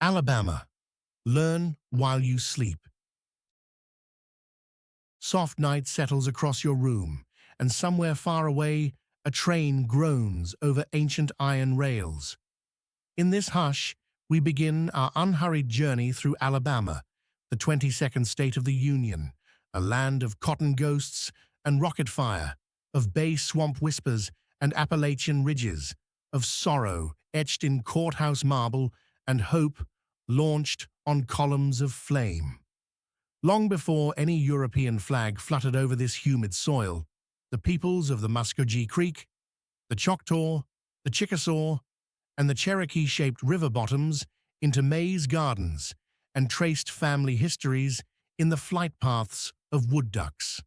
Alabama. Learn while you sleep. Soft night settles across your room, and somewhere far away, a train groans over ancient iron rails. In this hush, we begin our unhurried journey through Alabama, the 22nd state of the Union, a land of cotton ghosts and rocket fire, of bay swamp whispers and Appalachian ridges, of sorrow etched in courthouse marble and hope launched on columns of flame. Long before any European flag fluttered over this humid soil, the peoples of the Muskogee Creek, the Choctaw, the Chickasaw, and the Cherokee-shaped river bottoms into maize gardens and traced family histories in the flight paths of wood ducks.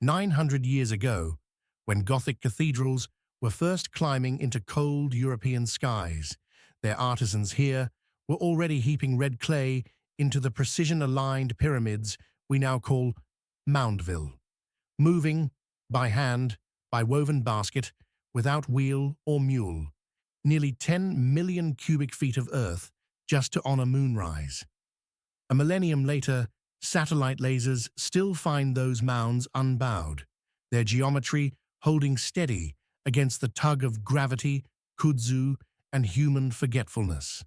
900 years ago, when Gothic cathedrals were first climbing into cold European skies, their artisans here were already heaping red clay into the precision-aligned pyramids we now call Moundville, moving, by hand, by woven basket, without wheel or mule, nearly 10 million cubic feet of earth just to honor moonrise. A millennium later, satellite lasers still find those mounds unbowed, their geometry holding steady against the tug of gravity, kudzu, and human forgetfulness.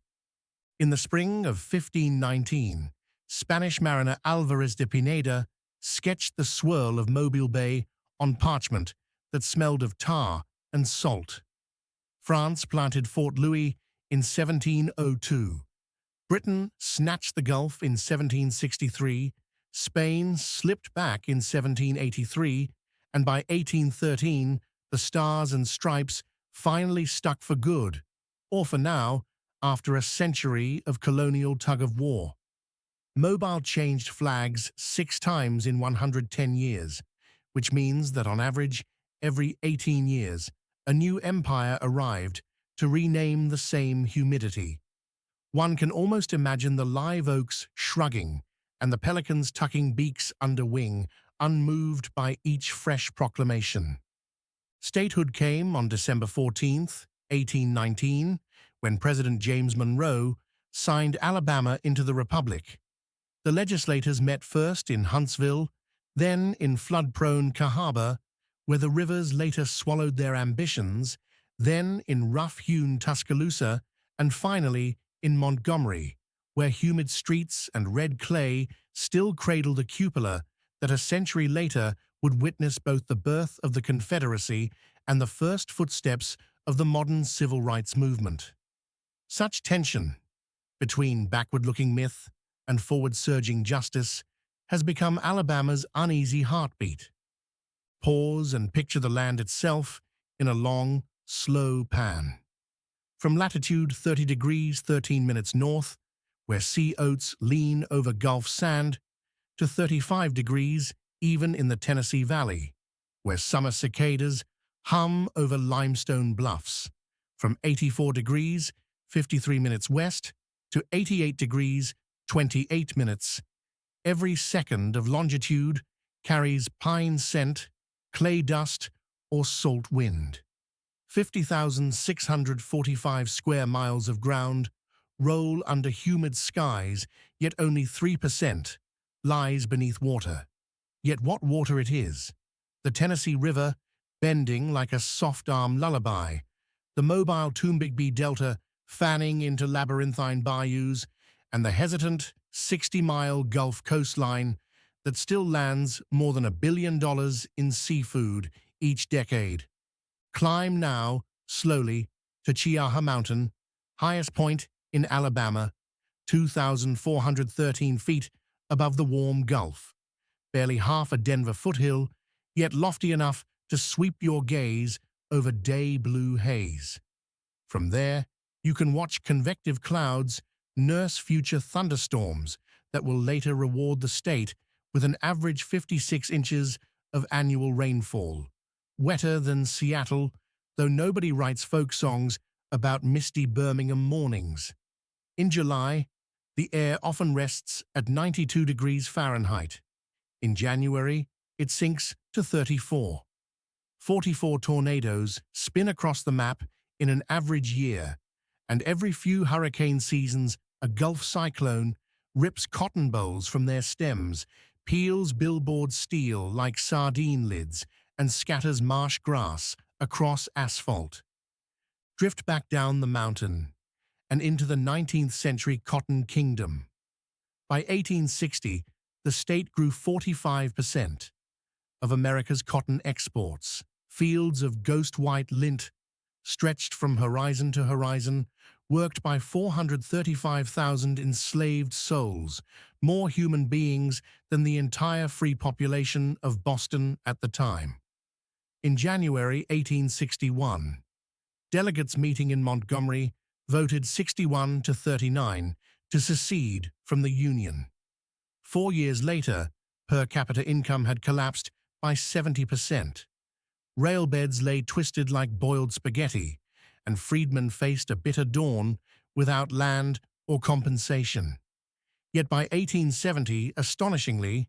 In the spring of 1519, Spanish mariner Alvarez de Pineda sketched the swirl of Mobile Bay on parchment that smelled of tar and salt. France planted Fort Louis in 1702. Britain snatched the Gulf in 1763, Spain slipped back in 1783, and by 1813, the Stars and Stripes finally stuck for good, or for now, after a century of colonial tug-of-war. Mobile changed flags 6 times in 110 years, which means that on average, every 18 years, a new empire arrived to rename the same humidity. One can almost imagine the live oaks shrugging and the pelicans tucking beaks under wing, unmoved by each fresh proclamation. Statehood came on December 14, 1819, when President James Monroe signed Alabama into the Republic. The legislators met first in Huntsville, then in flood-prone Cahaba, where the rivers later swallowed their ambitions, then in rough-hewn Tuscaloosa, and finally in Montgomery, where humid streets and red clay still cradled a cupola that a century later would witness both the birth of the Confederacy and the first footsteps of the modern civil rights movement. Such tension between backward-looking myth and forward-surging justice has become Alabama's uneasy heartbeat. Pause and picture the land itself in a long, slow pan. From latitude 30 degrees 13 minutes north, where sea oats lean over Gulf sand, to 35 degrees even in the Tennessee Valley, where summer cicadas hum over limestone bluffs. From 84 degrees 53 minutes west to 88 degrees 28 minutes, every second of longitude carries pine scent, clay dust, or salt wind. 50,645 square miles of ground roll under humid skies, yet only 3% lies beneath water. Yet what water it is! The Tennessee River, bending like a soft-arm lullaby, the mobile Tombigbee Delta fanning into labyrinthine bayous, and the hesitant 60-mile Gulf coastline that still lands more than $1 billion in seafood each decade. Climb now, slowly, to Chiaja Mountain, highest point in Alabama, 2,413 feet above the warm Gulf. Barely half a Denver foothill, yet lofty enough to sweep your gaze over day-blue haze. From there, you can watch convective clouds nurse future thunderstorms that will later reward the state with an average 56 inches of annual rainfall. Wetter than Seattle, though nobody writes folk songs about misty Birmingham mornings. In July, the air often rests at 92 degrees Fahrenheit. In January, it sinks to 34. 44 tornadoes spin across the map in an average year, and every few hurricane seasons A Gulf cyclone rips cotton bolls from their stems, peels billboard steel like sardine lids, and scatters marsh grass across asphalt. Drift back down the mountain and into the 19th century cotton kingdom. By 1860, the state grew 45% of America's cotton exports. Fields of ghost white lint stretched from horizon to horizon, worked by 435,000 enslaved souls, more human beings than the entire free population of Boston at the time. In January 1861, delegates meeting in Montgomery voted 61 to 39 to secede from the Union. 4 years later, per capita income had collapsed by 70%. Railbeds lay twisted like boiled spaghetti, and freedmen faced a bitter dawn without land or compensation. Yet by 1870, astonishingly,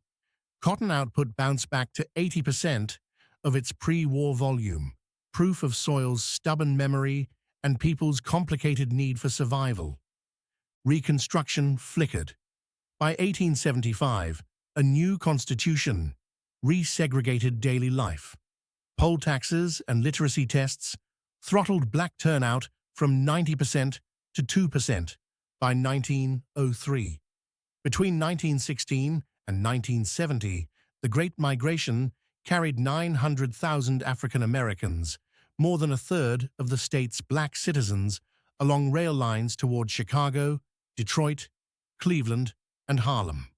cotton output bounced back to 80% of its pre-war volume, proof of soil's stubborn memory and people's complicated need for survival. Reconstruction flickered. By 1875, a new constitution resegregated daily life. Poll taxes and literacy tests throttled black turnout from 90% to 2% by 1903. Between 1916 and 1970, the Great Migration carried 900,000 African Americans, more than a third of the state's black citizens, along rail lines toward Chicago, Detroit, Cleveland, and Harlem.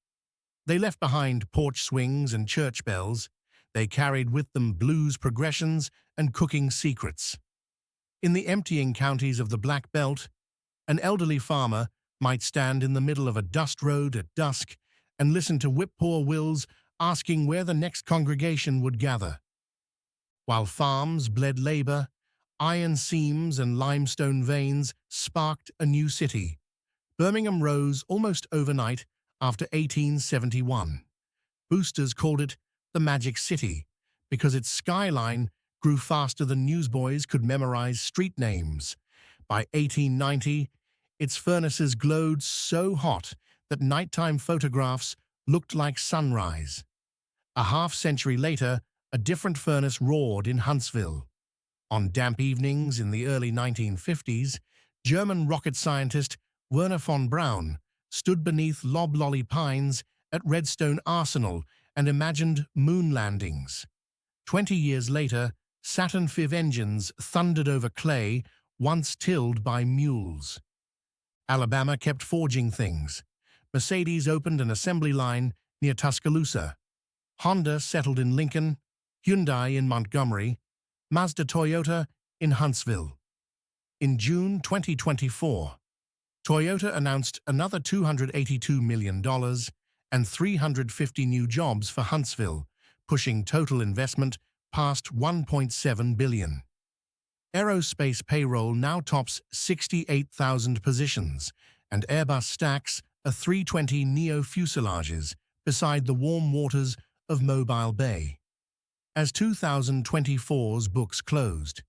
They left behind porch swings and church bells. They carried with them blues progressions and cooking secrets. In the emptying counties of the Black Belt, an elderly farmer might stand in the middle of a dust road at dusk and listen to whip-poor wills asking where the next congregation would gather. While farms bled labor, iron seams and limestone veins sparked a new city. Birmingham rose almost overnight after 1871. Boosters called it the Magic City because its skyline grew faster than newsboys could memorize street names. By 1890, its furnaces glowed so hot that nighttime photographs looked like sunrise. A half-century later, a different furnace roared in Huntsville. On damp evenings in the early 1950s, German rocket scientist Werner von Braun stood beneath loblolly pines at Redstone Arsenal and imagined moon landings. 20 years later, Saturn V engines thundered over clay once tilled by mules. Alabama kept forging things. Mercedes opened an assembly line near Tuscaloosa. Honda settled in Lincoln, Hyundai in Montgomery, Mazda Toyota in Huntsville. In June 2024, Toyota announced another $282 million and 350 new jobs for Huntsville, pushing total investment past $1.7 billion. Aerospace payroll now tops 68,000 positions, and Airbus stacks A320neo fuselages beside the warm waters of Mobile Bay. As 2024's books closed,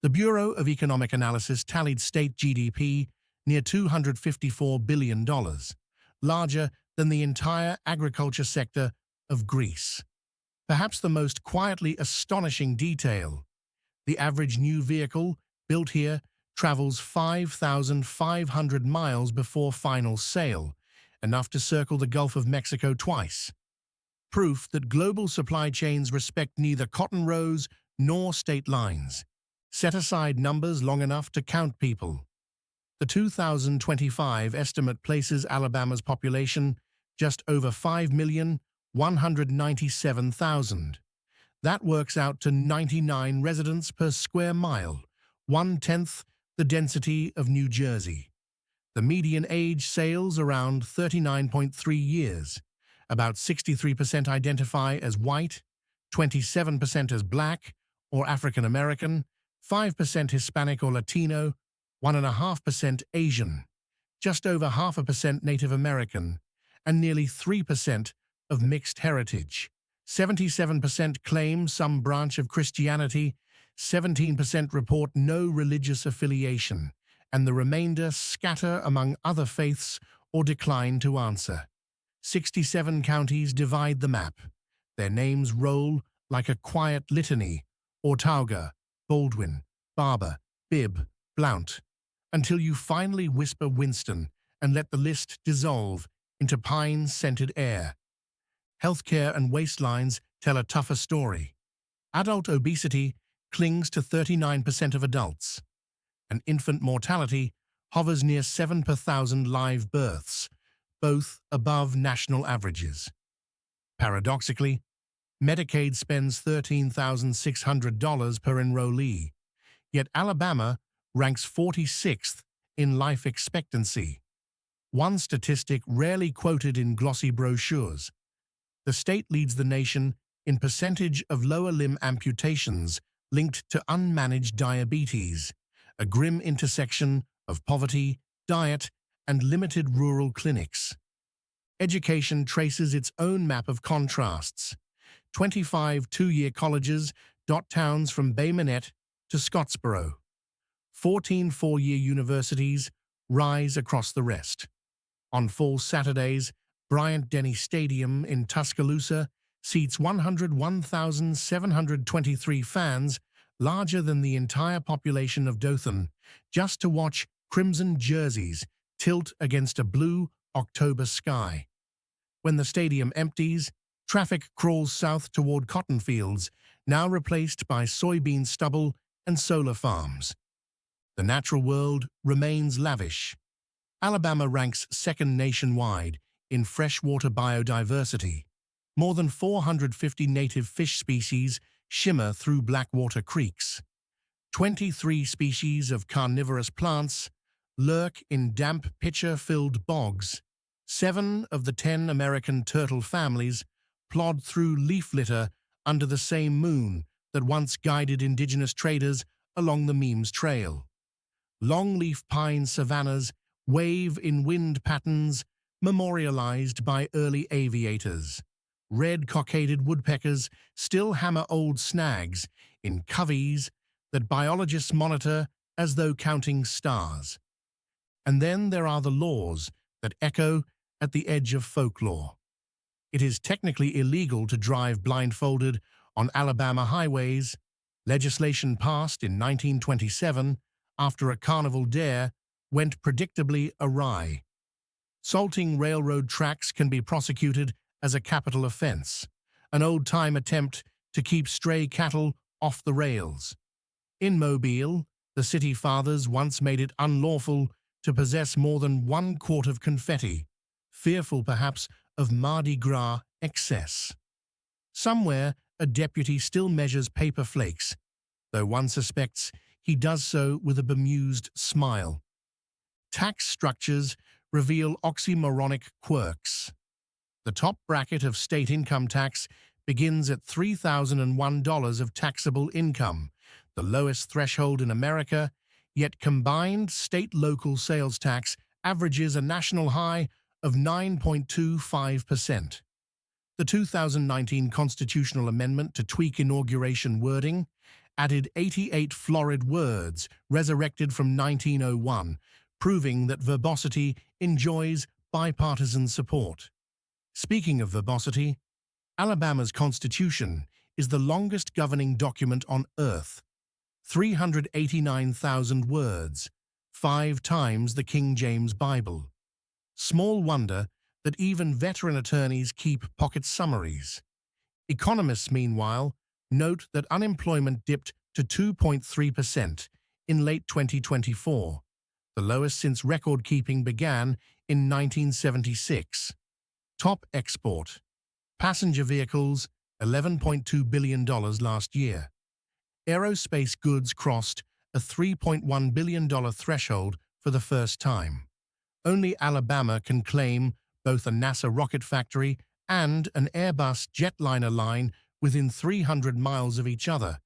the Bureau of Economic Analysis tallied state GDP near $254 billion, larger than the entire agriculture sector of Greece. Perhaps the most quietly astonishing detail: the average new vehicle built here travels 5,500 miles before final sale, enough to circle the Gulf of Mexico twice. Proof that global supply chains respect neither cotton rows nor state lines. Set aside numbers long enough to count people. The 2025 estimate places Alabama's population just over 5,197,000. That works out to 99 residents per square mile, 1/10 the density of New Jersey. The median age sails around 39.3 years. About 63% identify as white, 27% as black or African American, 5% Hispanic or Latino, 1.5% Asian, just over 0.5% Native American, and nearly 3% of mixed heritage. 77% claim some branch of Christianity, 17% report no religious affiliation, and the remainder scatter among other faiths or decline to answer. 67 counties divide the map. Their names roll like a quiet litany: Autauga, Baldwin, Barber, Bibb, Blount, until you finally whisper Winston and let the list dissolve into pine-scented air. Healthcare and waistlines tell a tougher story. Adult obesity clings to 39% of adults, and infant mortality hovers near 7 per thousand live births, both above national averages. Paradoxically, Medicaid spends $13,600 per enrollee, yet Alabama ranks 46th in life expectancy. One statistic rarely quoted in glossy brochures: the state leads the nation in percentage of lower limb amputations linked to unmanaged diabetes, a grim intersection of poverty, diet, and limited rural clinics. Education traces its own map of contrasts. 25 two-year colleges dot towns from Bay Minette to Scottsboro. 14 four-year universities rise across the rest. On fall Saturdays, Bryant-Denny Stadium in Tuscaloosa seats 101,723 fans, larger than the entire population of Dothan, just to watch crimson jerseys tilt against a blue October sky. When the stadium empties, traffic crawls south toward cotton fields, now replaced by soybean stubble and solar farms. The natural world remains lavish. Alabama ranks second nationwide in freshwater biodiversity. More than 450 native fish species shimmer through blackwater creeks. 23 species of carnivorous plants lurk in damp pitcher-filled bogs. 7 of the 10 American turtle families plod through leaf litter under the same moon that once guided indigenous traders along the Memes Trail. Longleaf pine savannas wave in wind patterns memorialized by early aviators. Red cockaded woodpeckers still hammer old snags in coveys that biologists monitor as though counting stars. And then there are the laws that echo at the edge of folklore. It is technically illegal to drive blindfolded on Alabama highways. Legislation passed in 1927 after a carnival dare went predictably awry. Salting railroad tracks can be prosecuted as a capital offense, an old-time attempt to keep stray cattle off the rails. In Mobile, the city fathers once made it unlawful to possess more than 1 quart of confetti, fearful perhaps of Mardi Gras excess. Somewhere, a deputy still measures paper flakes, though one suspects he does so with a bemused smile. Tax structures reveal oxymoronic quirks. The top bracket of state income tax begins at $3,001 of taxable income, the lowest threshold in America, yet combined state-local sales tax averages a national high of 9.25%. The 2019 constitutional amendment to tweak inauguration wording added 88 florid words resurrected from 1901, proving that verbosity enjoys bipartisan support. Speaking of verbosity, Alabama's Constitution is the longest governing document on Earth, 389,000 words, 5 times the King James Bible. Small wonder that even veteran attorneys keep pocket summaries. Economists, meanwhile, note that unemployment dipped to 2.3% in late 2024, the lowest since record-keeping began in 1976. Top export: passenger vehicles, $11.2 billion last year. Aerospace goods crossed a $3.1 billion threshold for the first time. Only Alabama can claim both a NASA rocket factory and an Airbus jetliner line within 300 miles of each other,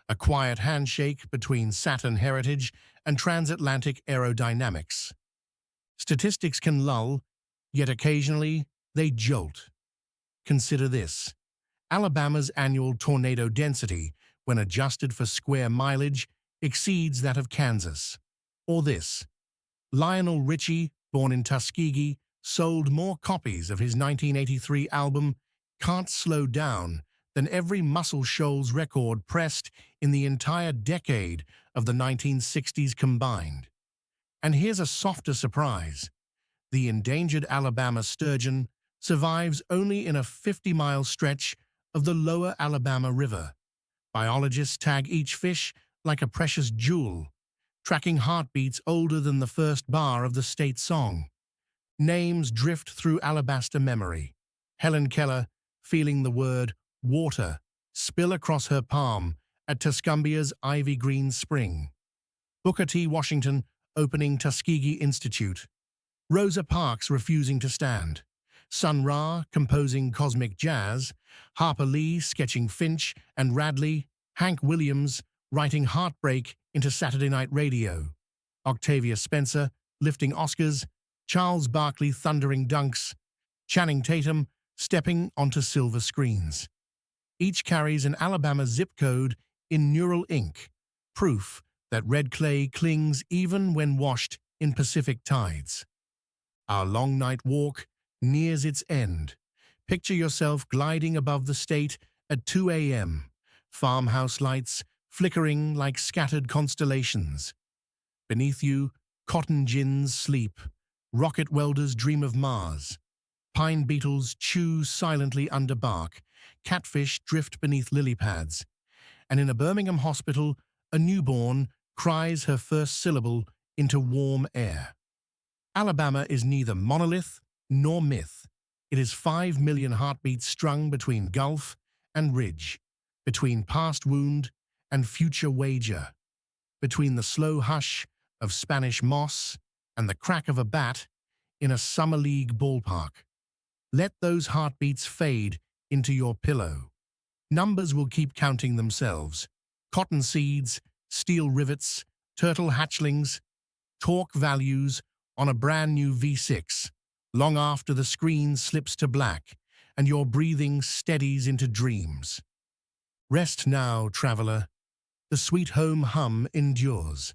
a quiet handshake between Saturn heritage and transatlantic aerodynamics. Statistics can lull, yet occasionally they jolt. Consider this: Alabama's annual tornado density, when adjusted for square mileage, exceeds that of Kansas. Or this: Lionel Richie, born in Tuskegee, sold more copies of his 1983 album Can't Slow Down than every Muscle Shoals record pressed in the entire decade of the 1960s combined. And here's a softer surprise. The endangered Alabama sturgeon survives only in a 50-mile stretch of the lower Alabama River. Biologists tag each fish like a precious jewel, tracking heartbeats older than the first bar of the state song. Names drift through alabaster memory. Helen Keller, feeling the word water spill across her palm at Tuscumbia's Ivy Green Spring. Booker T. Washington opening Tuskegee Institute. Rosa Parks refusing to stand. Sun Ra composing cosmic jazz. Harper Lee sketching Finch and Radley. Hank Williams writing Heartbreak into Saturday Night Radio. Octavia Spencer lifting Oscars. Charles Barkley thundering dunks. Channing Tatum stepping onto silver screens. Each carries an Alabama zip code in neural ink, proof that red clay clings even when washed in Pacific tides. Our long night walk nears its end. Picture yourself gliding above the state at 2 a.m., farmhouse lights flickering like scattered constellations. Beneath you, cotton gins sleep, rocket welders dream of Mars. Pine beetles chew silently under bark, catfish drift beneath lily pads, and in a Birmingham hospital, a newborn cries her first syllable into warm air. Alabama is neither monolith nor myth. It is 5 million heartbeats strung between gulf and ridge, between past wound and future wager, between the slow hush of Spanish moss and the crack of a bat in a summer league ballpark. Let those heartbeats fade into your pillow. Numbers will keep counting themselves. Cotton seeds, steel rivets, turtle hatchlings, torque values on a brand new V6, long after the screen slips to black and your breathing steadies into dreams. Rest now, traveler. The sweet home hum endures.